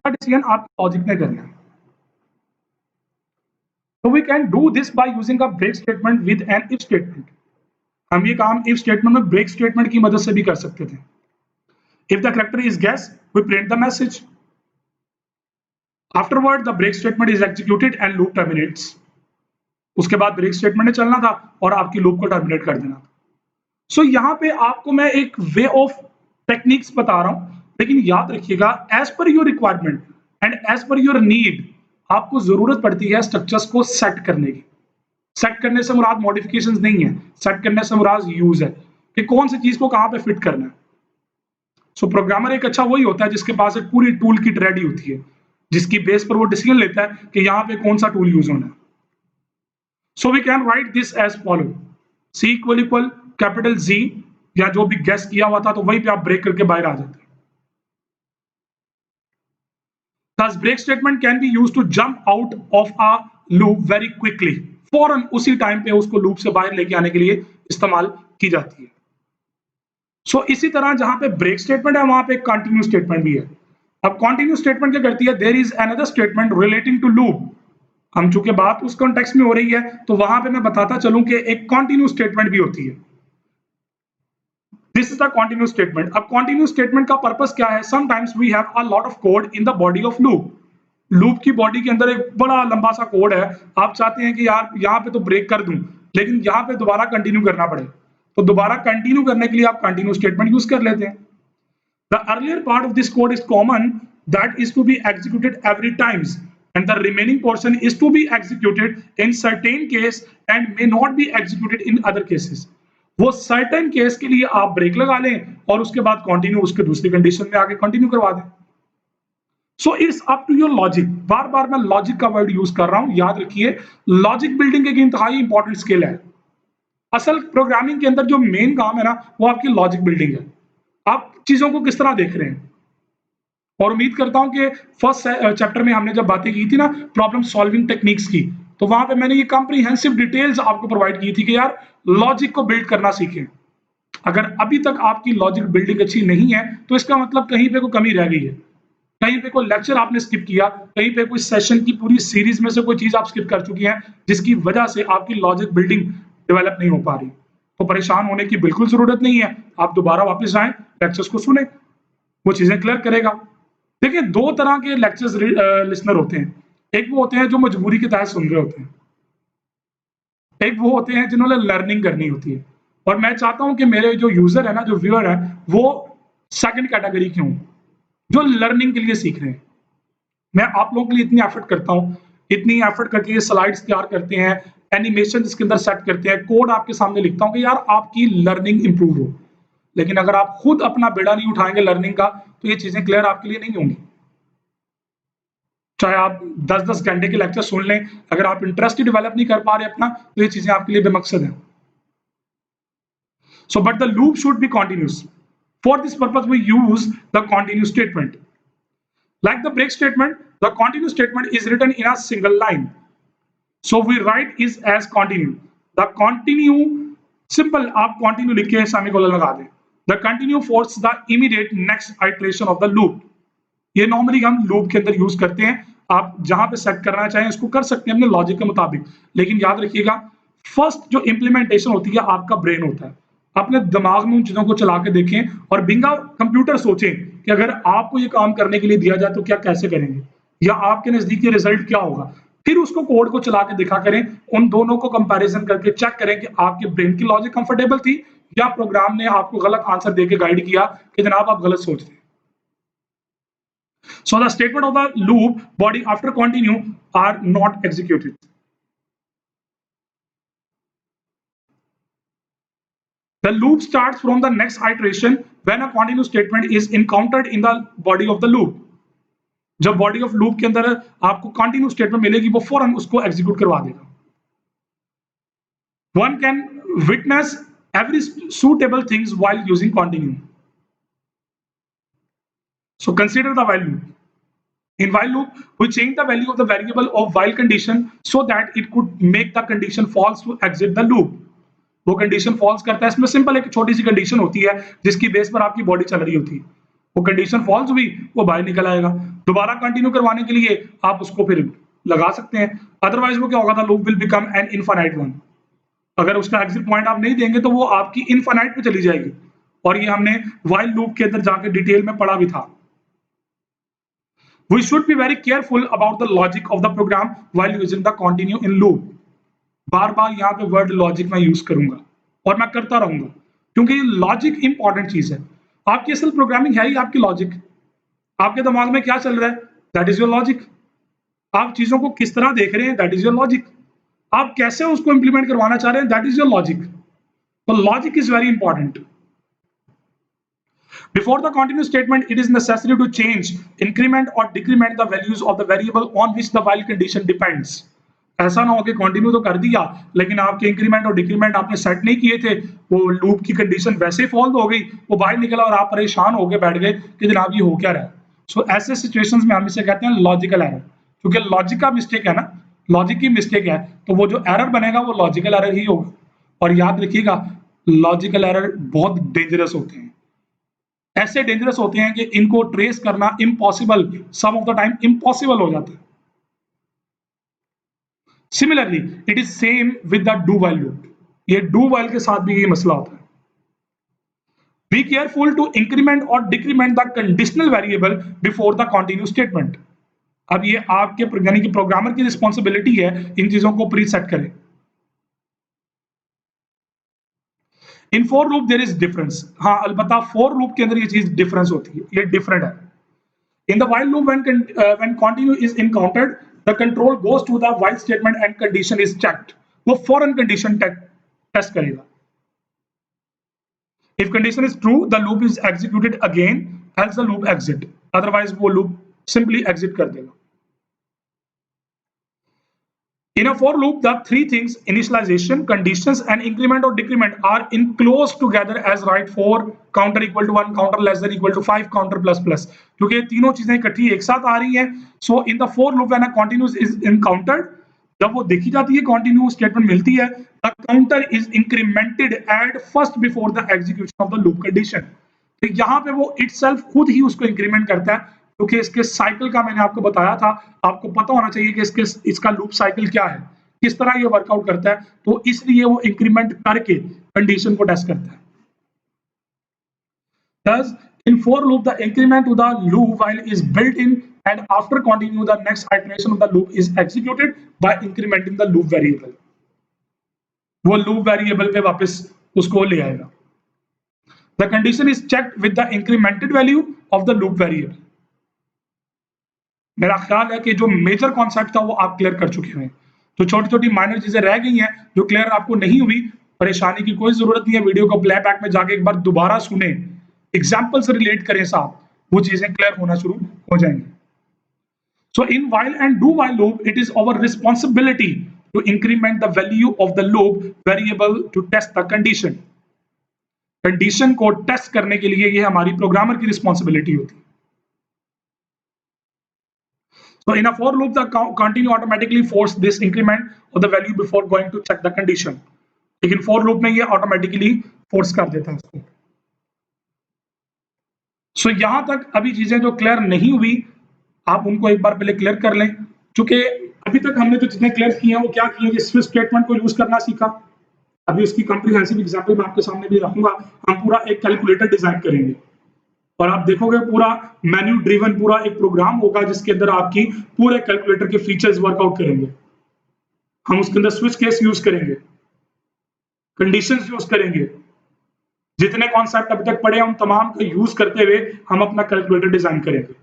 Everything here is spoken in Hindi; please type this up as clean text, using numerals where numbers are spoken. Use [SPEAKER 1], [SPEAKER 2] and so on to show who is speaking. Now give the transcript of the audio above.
[SPEAKER 1] इसका डिसीजन आपके लॉजिक ने करना है। So we can do this by using a break statement with an if statement. हम ये काम if statement में break statement की मदद से भी कर सकते थे। If the character is guess, we print the message. Afterward, the break statement is executed and loop terminates. उसके बाद break statement ने चलना था और आपकी loop को terminate कर देना था। So यहाँ पे आपको मैं एक way of techniques बता रहा हूँ, लेकिन याद रखिएगा as per your requirement and as per your need, आपको जरूरत पड़ती है स्ट्रक्चर्स को सेट करने की। सेट करने से मुराद मॉडिफिकेशंस नहीं है, सेट करने से मुराद यूज है कि कौन सी चीज को कहां पे फिट करना है। सो प्रोग्रामर एक अच्छा वही होता है जिसके पास एक पूरी टूल किट रेडी होती है, जिसकी बेस पर वो डिसीजन लेता है कि यहाँ पे कौन सा टूल यूज होना है। So we can write this as follow, C equal equal capital G, या जो भी गेस किया हुआ था तो वहीं पे आप ब्रेक करके बाहर आ जाते हैं। Thus, break statement can be used to jump out of a loop very quickly. फौरन उसी टाइम पे उसको लूप से बाहर लेके आने के लिए इस्तेमाल की जाती है। सो इसी तरह जहां पे ब्रेक स्टेटमेंट है वहां पे कंटिन्यू स्टेटमेंट भी है। अब कंटिन्यू स्टेटमेंट क्या करती है, there is another statement relating to loop. हम चूंकि बात उस कॉन्टेक्स्ट में हो रही है तो वहां पे मैं बताता चलूं कि एक कंटिन्यू स्टेटमेंट भी होती है। This is the continue statement. अब कंटिन्यू स्टेटमेंट का पर्पस क्या है, sometimes we have a lot of code in the body of loop. Loop की बॉडी के अंदर एक बड़ा लंबा सा कोड है, आप चाहते हैं कि यार यहाँ पे तो ब्रेक कर दूं लेकिन यहाँ पे दोबारा कंटिन्यू करना पड़े, तो दोबारा कंटिन्यू करने के लिए आप कंटिन्यू स्टेटमेंट यूज कर लेते हैं। The earlier part of this code is common that is to be executed every times and the remaining portion is to be executed in certain case and may not be executed in other cases. वो सर्टेन केस के लिए आप ब्रेक लगा लें और उसके बाद कंटिन्यू उसके दूसरी कंडीशन में आगे कंटिन्यू करवा दें। So it's up to your logic. बार बार मैं लॉजिक का वर्ड यूज कर रहा हूं, याद रखिए लॉजिक बिल्डिंग एक इंतहाई इंपॉर्टेंट स्किल है। असल प्रोग्रामिंग के अंदर जो मेन काम है ना वो आपकी लॉजिक बिल्डिंग है। आप चीजों को किस तरह देख रहे हैं, और उम्मीद करता हूं कि फर्स्ट चैप्टर में हमने जब बातें की थी ना प्रॉब्लम सॉल्विंग टेक्निक्स की, तो वहां पे मैंने ये कॉम्प्रिहेंसिव डिटेल्स आपको प्रोवाइड की थी कि यार लॉजिक को बिल्ड करना सीखें। अगर अभी तक आपकी लॉजिक बिल्डिंग अच्छी नहीं है तो इसका मतलब कहीं पे कोई कमी रह गई है, कहीं पे कोई लेक्चर आपने स्किप किया, कहीं पे कोई सेशन की पूरी सीरीज में से कोई चीज आप स्किप कर चुकी हैं जिसकी वजह से आपकी लॉजिक बिल्डिंग डेवलप नहीं हो पा रही। तो परेशान होने की बिल्कुल जरूरत नहीं है, आप दोबारा वापस जाएं, लेक्चर्स को सुने, वो चीजें क्लियर करेगा। देखिए दो तरह के लेक्चर्स लिसनर होते हैं, एक वो होते हैं जो मजबूरी के तहत सुन रहे होते हैं, एक वो होते हैं जिन्होंने लर्निंग करनी होती है। और मैं चाहता हूं कि मेरे जो यूजर है ना, जो व्यूअर है, वो सेकंड कैटेगरी के हों, जो लर्निंग के लिए सीख रहे हैं। मैं आप लोगों के लिए इतनी एफर्ट करता हूं, इतनी एफर्ट करके ये स्लाइड्स तैयार करते हैं, एनिमेशन इसके अंदर सेट करते हैं, कोड आपके सामने लिखता हूं कि यार आपकी लर्निंग इंप्रूव हो। लेकिन अगर आप खुद अपना बेड़ा नहीं उठाएंगे लर्निंग का तो ये चीजें क्लियर आपके लिए नहीं होंगी। चाहे आप 10-10 घंटे के लेक्चर सुन लें, अगर आप इंटरेस्ट ही डेवलप नहीं कर पा रहे अपना तो ये चीजें आपके लिए बेमकसद है। So, but the loop should be continuous. For this purpose, we use the continue statement. Like the break statement, the continue statement is written in a single line. So we write is as continue. The continue simple आप continue लिख के सेमीकोलन लगा दें। The continue forces the immediate next iteration of the loop. ये नॉर्मली हम लूप के अंदर यूज करते हैं, आप जहां पे सेट करना चाहें इसको कर सकते हैं अपने लॉजिक के मुताबिक, लेकिन याद रखिएगा फर्स्ट जो इंप्लीमेंटेशन होती है आपका ब्रेन होता है। अपने दिमाग में उन चीजों को चला के देखें और बिना कंप्यूटर सोचें कि अगर आपको ये काम करने के लिए दिया जाए तो क्या कैसे करेंगे, या आपके नजदीक ये रिजल्ट क्या होगा, फिर उसको कोड को चला के दिखा करें, उन दोनों को कंपैरिजन करके चेक करें कि आपके ब्रेन की लॉजिक कंफर्टेबल थी या प्रोग्राम ने आपको गलत आंसर देके गाइड किया कि जनाब आप गलत सोच रहे हैं। So the statement of the loop body after continue are not executed. The loop starts from the next iteration when a continue statement is encountered in the body of the loop. जब बॉडी ऑफ लूप के अंदर आपको कंटिन्यू स्टेटमेंट मिलेगी वो फौरन उसको एग्जीक्यूट करवा देगा। One can witness every suitable things while using continue. So consider the while loop. In while loop, we change the value of the variable of while condition so that it could make the condition false to exit the loop. वो कंडीशन फॉल्स करता है, इसमें सिंपल एक छोटी सी कंडीशन होती है जिसकी बेस पर आपकी बॉडी चल रही होती है। वो कंडीशन फॉल्स हुई, वो बाहर निकल आएगा। दोबारा कंटिन्यू करवाने के लिए आप उसको फिर लगा सकते हैं, अदरवाइज वो क्या होगा, the loop will become an infinite one. अगर उसका एग्जिट पॉइंट आप नहीं देंगे तो वो आपकी इनफाइनाइट पे चली जाएगी, और ये हमने व्हाइल लूप के अंदर जाके डिटेल में पढ़ा भी था। We should be very careful about the logic of the program while using the continue in loop. बार बार यहाँ पे वर्ड लॉजिक मैं यूज करूंगा और मैं करता रहूंगा, क्योंकि लॉजिक इंपॉर्टेंट चीज है। आपकी असल प्रोग्रामिंग है ही आपकी लॉजिक। आपके दिमाग में क्या चल रहा है, दैट इज योर लॉजिक। आप चीजों को किस तरह देख रहे हैं, दैट इज योर लॉजिक। आप कैसे उसको इंप्लीमेंट करवाना चाह रहे हैं, दैट इज योर लॉजिक। तो logic is very important. Before the continuous statement, it is necessary to change, increment or decrement the values of the variable on which the while condition depends. ऐसा ना हो कि कंटिन्यू तो कर दिया लेकिन आपके इंक्रीमेंट और डिक्रीमेंट आपने सेट नहीं किए थे, वो लूप की कंडीशन वैसे फॉल्स हो गई, वो बाहर निकला और आप परेशान होकर बैठ गए कि जनाब ये हो क्या रहा है। सो ऐसे सिचुएशंस में हम इसे कहते हैं लॉजिकल एरर, क्योंकि लॉजिक का मिस्टेक है ना, लॉजिक की मिस्टेक है, तो वो जो एरर बनेगा वो लॉजिकल एरर ही होगा। और याद रखिएगा, लॉजिकल एरर बहुत डेंजरस होते हैं, ऐसे डेंजरस होते हैं कि इनको ट्रेस करना impossible, some of the time impossible हो जाता है। Similarly it is same with the do while loop. ये डू व्हाइल के साथ भी ये मसला होता है। बी केयरफुल टू इंक्रीमेंट और decrement the conditional variable before the continue statement. अब ये आपके यानी कि प्रोग्रामर की रिस्पॉन्सिबिलिटी है इन चीजों को प्री सेट करें। In for loop there is difference. हाँ अलबत्ता फोर लूप के अंदर ये चीज डिफरेंस होती है, ये डिफरेंट है। In the while loop, when continue is encountered, the control goes to the while statement and condition is checked. वो फौरन condition test करेगा। If condition is true, the loop is executed again, else the loop exit. Otherwise वो loop simply exit कर देगा। In a for loop, the three things initialization, conditions, and increment or decrement are enclosed together as right for counter equal to 1, counter less than equal to 5, counter plus plus. क्योंकि ये तीनों चीजें इकट्ठी एक साथ आ रही हैं। So in the for loop when a continuous is encountered, जब वो देखी जाती है continuous statement मिलती है, the counter is incremented at first before the execution of the loop condition. तो यहाँ पे वो itself खुद ही उसको इंक्रीमेंट करता है, क्योंकि इसके साइकिल का मैंने आपको बताया था, आपको पता होना चाहिए कि इसका लूप साइकिल क्या है, किस तरह ये वर्कआउट करता है, तो इसलिए वो इंक्रीमेंट करके कंडीशन को टेस्ट करता है। Thus, in for loop, the increment to the loop while is built in, and after continue, the next iteration of the loop is executed by incrementing the loop variable. वो loop variable पे वापस उसको ले आएगा। The condition is checked with the incremented value of the loop variable. मेरा ख्याल है कि जो मेजर कॉन्सेप्ट था वो आप क्लियर कर चुके हैं। तो छोटी छोटी माइनर चीजें रह गई हैं जो क्लियर आपको नहीं हुई, परेशानी की कोई जरूरत नहीं है। वीडियो को प्लेबैक में जाके एक बार दोबारा सुने, एग्जाम्पल से रिलेट करें साहब, वो चीजें क्लियर होना शुरू हो जाएंगी। So in while and do while loop, it is our responsibility to increment the value of the loop variable to test the condition. Condition को टेस्ट करने के लिए ये हमारी प्रोग्रामर की रिस्पॉन्सिबिलिटी होती है। So in a for loop, the continue automatically force this increment of the value before going to check the condition. लेकिन for loop में ये automatically force कर देता है इसको। So यहाँ तक अभी चीजें जो क्लियर नहीं हुई, आप उनको एक बार पहले क्लियर कर लें, क्योंकि अभी तक हमने जो चीजें क्लियर की हैं वो क्या की है, स्विच स्टेटमेंट को यूज करना सीखा। अभी उसकी कॉम्प्रिहेंसिव एग्जांपल मैं आपके सामने भी रखूंगा। हम पूरा एक कैलकुलेटर डिजाइन करेंगे और आप देखोगे पूरा मेन्यू ड्रिवन पूरा एक प्रोग्राम होगा जिसके अंदर आपकी पूरे कैलकुलेटर के फीचर्स वर्कआउट करेंगे। हम उसके अंदर स्विच केस यूज करेंगे, कंडीशंस यूज करेंगे, जितने कॉन्सेप्ट अभी तक पढ़े हम तमाम को यूज करते हुए हम अपना कैलकुलेटर डिजाइन करेंगे।